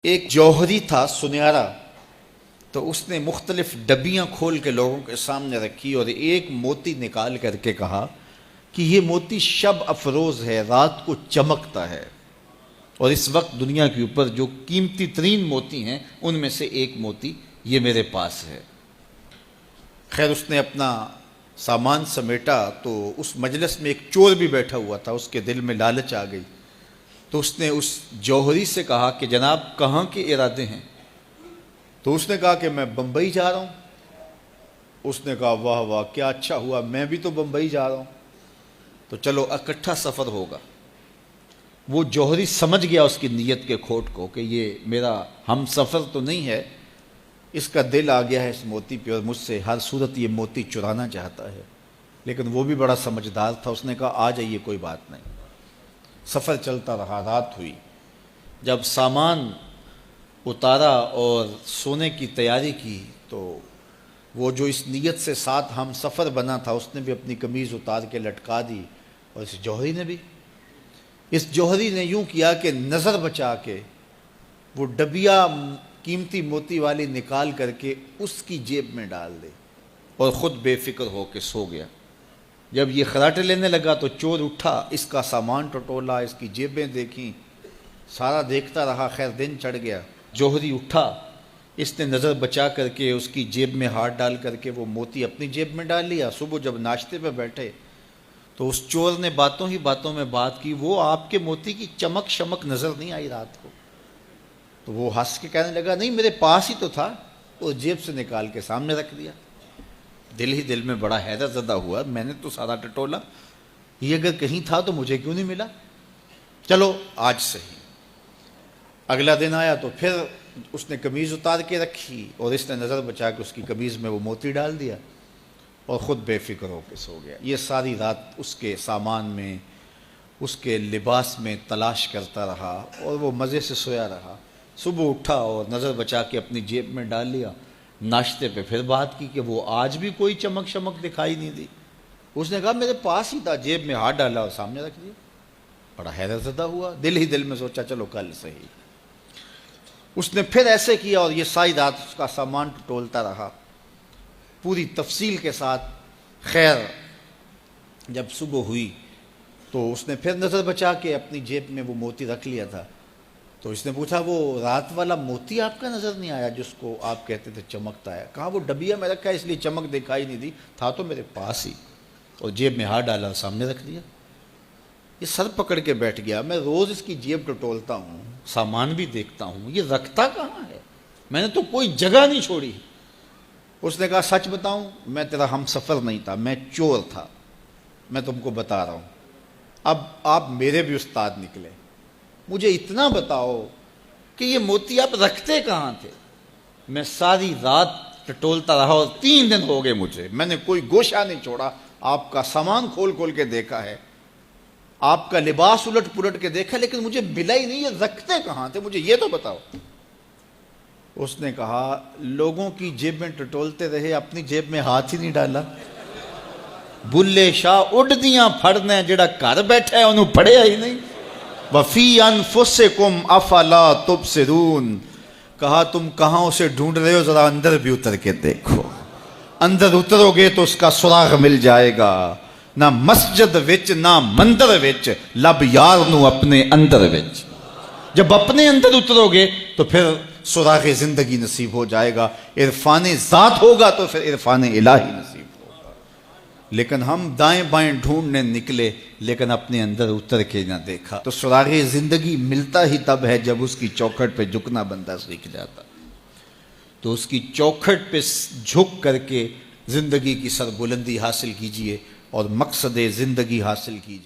ایک جوہری تھا سنہرا، تو اس نے مختلف ڈبیاں کھول کے لوگوں کے سامنے رکھی اور ایک موتی نکال کر کے کہا کہ یہ موتی شب افروز ہے، رات کو چمکتا ہے، اور اس وقت دنیا کے اوپر جو قیمتی ترین موتی ہیں ان میں سے ایک موتی یہ میرے پاس ہے۔ خیر اس نے اپنا سامان سمیٹا تو اس مجلس میں ایک چور بھی بیٹھا ہوا تھا، اس کے دل میں لالچ آ گئی، تو اس نے اس جوہری سے کہا کہ جناب کہاں کے ارادے ہیں؟ تو اس نے کہا کہ میں بمبئی جا رہا ہوں۔ اس نے کہا واہ واہ کیا اچھا ہوا، میں بھی تو بمبئی جا رہا ہوں، تو چلو اکٹھا سفر ہوگا۔ وہ جوہری سمجھ گیا اس کی نیت کے کھوٹ کو کہ یہ میرا ہم سفر تو نہیں ہے، اس کا دل آ گیا ہے اس موتی پہ اور مجھ سے ہر صورت یہ موتی چرانا چاہتا ہے۔ لیکن وہ بھی بڑا سمجھدار تھا، اس نے کہا آ جائیے کوئی بات نہیں۔ سفر چلتا رہا، رات ہوئی، جب سامان اتارا اور سونے کی تیاری کی تو وہ جو اس نیت سے ساتھ ہم سفر بنا تھا اس نے بھی اپنی قمیض اتار کے لٹکا دی، اور اس جوہری نے بھی۔ اس جوہری نے یوں کیا کہ نظر بچا کے وہ ڈبیا قیمتی موتی والی نکال کر کے اس کی جیب میں ڈال دے اور خود بے فکر ہو کے سو گیا۔ جب یہ خراٹے لینے لگا تو چور اٹھا، اس کا سامان ٹٹولا، اس کی جیبیں دیکھیں، سارا دیکھتا رہا۔ خیر دن چڑھ گیا، جوہری اٹھا، اس نے نظر بچا کر کے اس کی جیب میں ہاتھ ڈال کر کے وہ موتی اپنی جیب میں ڈال لیا۔ صبح جب ناشتے پہ بیٹھے تو اس چور نے باتوں ہی باتوں میں بات کی، وہ آپ کے موتی کی چمک شمک نظر نہیں آئی رات کو؟ تو وہ ہنس کے کہنے لگا نہیں میرے پاس ہی تو تھا، وہ جیب سے نکال کے سامنے رکھ دیا۔ دل ہی دل میں بڑا حیرت زدہ ہوا، میں نے تو سارا ٹٹولا، یہ اگر کہیں تھا تو مجھے کیوں نہیں ملا؟ چلو آج صحیح۔ اگلا دن آیا تو پھر اس نے قمیض اتار کے رکھی اور اس نے نظر بچا کے اس کی قمیض میں وہ موتی ڈال دیا اور خود بے فکر ہو کے سو گیا۔ یہ ساری رات اس کے سامان میں، اس کے لباس میں تلاش کرتا رہا اور وہ مزے سے سویا رہا۔ صبح اٹھا اور نظر بچا کے اپنی جیب میں ڈال لیا۔ ناشتے پہ پھر بات کی کہ وہ آج بھی کوئی چمک شمک دکھائی نہیں دی۔ اس نے کہا میرے پاس ہی تھا، جیب میں ہاتھ ڈالا اور سامنے رکھ دیا۔ بڑا حیرت زدہ ہوا، دل ہی دل میں سوچا چلو کل صحیح۔ اس نے پھر ایسے کیا اور یہ ساری رات اس کا سامان ٹٹولتا رہا پوری تفصیل کے ساتھ۔ خیر جب صبح ہوئی تو اس نے پھر نظر بچا کے اپنی جیب میں وہ موتی رکھ لیا تھا، تو اس نے پوچھا وہ رات والا موتی آپ کا نظر نہیں آیا جس کو آپ کہتے تھے چمکتا ہے؟ کہا وہ ڈبیا میں رکھا ہے اس لیے چمک دکھائی نہیں دی، تھا تو میرے پاس ہی، اور جیب میں ہاتھ ڈالا اور سامنے رکھ دیا۔ یہ سر پکڑ کے بیٹھ گیا، میں روز اس کی جیب ٹٹولتا ہوں، سامان بھی دیکھتا ہوں، یہ رکھتا کہاں ہے؟ میں نے تو کوئی جگہ نہیں چھوڑی۔ اس نے کہا سچ بتاؤں میں تیرا ہم سفر نہیں تھا، میں چور تھا، میں تم کو بتا رہا ہوں۔ اب آپ میرے بھی استاد نکلے، مجھے اتنا بتاؤ کہ یہ موتی آپ رکھتے کہاں تھے؟ میں ساری رات ٹٹولتا رہا اور 3 دن ہو گئے مجھے، میں نے کوئی گوشہ نہیں چھوڑا، آپ کا سامان کھول کھول کے دیکھا ہے، آپ کا لباس الٹ پلٹ کے دیکھا، لیکن مجھے ملا ہی نہیں، یہ رکھتے کہاں تھے مجھے یہ تو بتاؤ۔ اس نے کہا لوگوں کی جیب میں ٹٹولتے رہے، اپنی جیب میں ہاتھ ہی نہیں ڈالا۔ بلے شاہ اڈ دیاں پھڑنے، جڑا گھر بیٹھا ہے انہوں پڑھیا ہی نہیں۔ وَفِي أَنفُسِكُمْ أَفَلَا تُبْصِرُونَ، کہا تم کہاں اسے ڈھونڈ رہے ہو، ذرا اندر بھی اتر کے دیکھو، اندر اترو گے تو اس کا سراغ مل جائے گا۔ نہ مسجد وچ نہ مندر وچ، لب یار نو اپنے اندر وچ۔ جب اپنے اندر اترو گے تو پھر سراغ زندگی نصیب ہو جائے گا، عرفان ذات ہوگا تو پھر عرفان الہی نصیب ہوگا۔ لیکن ہم دائیں بائیں ڈھونڈنے نکلے لیکن اپنے اندر اتر کے نہ دیکھا۔ تو سراغ زندگی ملتا ہی تب ہے جب اس کی چوکھٹ پہ جھکنا بندہ سیکھ جاتا۔ تو اس کی چوکھٹ پہ جھک کر کے زندگی کی سربلندی حاصل کیجئے اور مقصد زندگی حاصل کیجئے۔